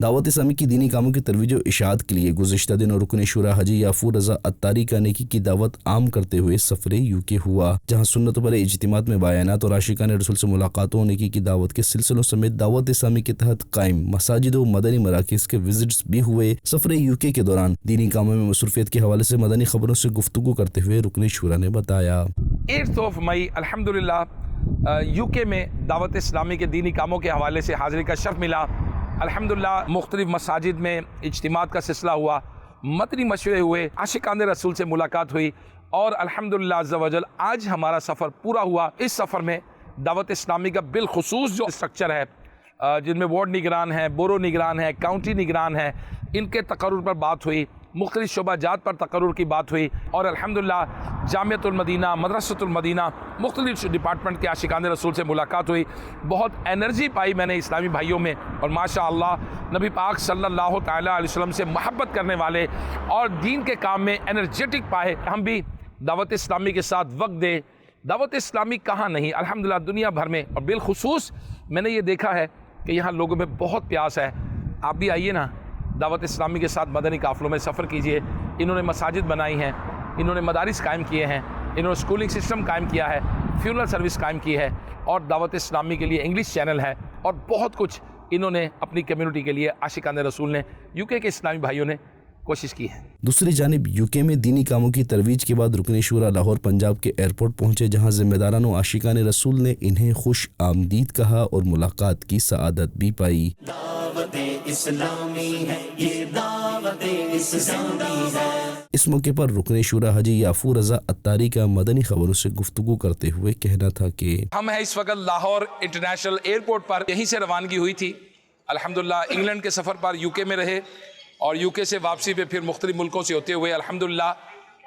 دعوت اسلامی کی دینی کاموں کی ترویج و اشاعت کے لیے گزشتہ دنوں رکن شورا حاجی یافور رضا عطاری کا نیکی کی دعوت عام کرتے ہوئے سفر یوکے ہوا، جہاں سنتوں پر اجتماعات میں بیانات اور عاشقان رسول سے ملاقاتوں اور نیکی کی دعوت کے سلسلوں سمیت دعوت اسلامی کے تحت قائم مساجد و مدنی مراکز کے وزٹس بھی ہوئے۔ سفر یوکے کے دوران دینی کاموں میں مصروفیت کے حوالے سے مدنی خبروں سے گفتگو کرتے ہوئے رکن شورا نے بتایا 8 مئی الحمدللہ یوکے میں دعوت اسلامی کے دینی کاموں کے حوالے سے حاضری کا شرف ملا۔ الحمدللہ مختلف مساجد میں اجتماعات کا سلسلہ ہوا، مدنی مشورے ہوئے، عاشقان رسول سے ملاقات ہوئی، اور الحمدللہ عز و جل آج ہمارا سفر پورا ہوا۔ اس سفر میں دعوت اسلامی کا بالخصوص جو اسٹرکچر ہے، جن میں وارڈ نگران ہیں، بورو نگران ہیں، کاؤنٹی نگران ہیں، ان کے تقرر پر بات ہوئی، مختلف شعبہ جات پر تقرر کی بات ہوئی، اور الحمدللہ جامعۃ المدینہ، مدرسۃ المدینہ، مختلف ڈپارٹمنٹ کے عاشقان رسول سے ملاقات ہوئی۔ بہت انرجی پائی میں نے اسلامی بھائیوں میں، اور ماشاءاللہ نبی پاک صلی اللہ تعالیٰ علیہ وسلم سے محبت کرنے والے اور دین کے کام میں انرجیٹک پائے۔ ہم بھی دعوت اسلامی کے ساتھ وقت دیں۔ دعوت اسلامی کہاں نہیں، الحمدللہ دنیا بھر میں، اور بالخصوص میں نے یہ دیکھا ہے کہ یہاں لوگوں میں بہت پیاس ہے۔ آپ بھی آئیے نا، دعوت اسلامی کے ساتھ مدنی قافلوں میں سفر کیجئے۔ انہوں نے مساجد بنائی ہیں، انہوں نے مدارس قائم کیے ہیں، انہوں نے سکولنگ سسٹم قائم کیا ہے، فیونرل سروس قائم کی ہے، اور دعوت اسلامی کے لیے انگلش چینل ہے، اور بہت کچھ انہوں نے اپنی کمیونٹی کے لیے عاشقان رسول نے، یوکے کے اسلامی بھائیوں نے کوشش کی ہے۔ دوسری جانب یوکے میں دینی کاموں کی ترویج کے بعد رکن شورا لاہور پنجاب کے ایئرپورٹ پہنچے، جہاں ذمہ داران و عاشقان رسول نے انہیں خوش آمدید کہا اور ملاقات کی سعادت بھی پائی۔ دعوت اسلامی ہے، یہ دعوت اسلامی ہے۔ اس موقع پر رکن شورا حاجی یافور رضا عطاری کا مدنی خبروں سے گفتگو کرتے ہوئے کہنا تھا کہ ہم ہیں اس وقت لاہور انٹرنیشنل ایئرپورٹ پر، یہیں سے روانگی ہوئی تھی۔ الحمدللہ انگلینڈ کے سفر پر یوکے میں رہے، اور یوکے سے واپسی پہ پھر مختلف ملکوں سے ہوتے ہوئے الحمدللہ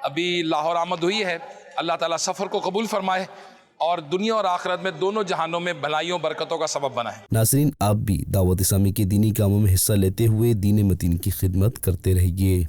ابھی لاہور آمد ہوئی ہے۔ اللہ تعالیٰ سفر کو قبول فرمائے، اور دنیا اور آخرت میں دونوں جہانوں میں بھلائیوں برکتوں کا سبب بنا ہے۔ ناظرین، آپ بھی دعوت اسلامی کے دینی کاموں میں حصہ لیتے ہوئے دین متین کی خدمت کرتے رہیے۔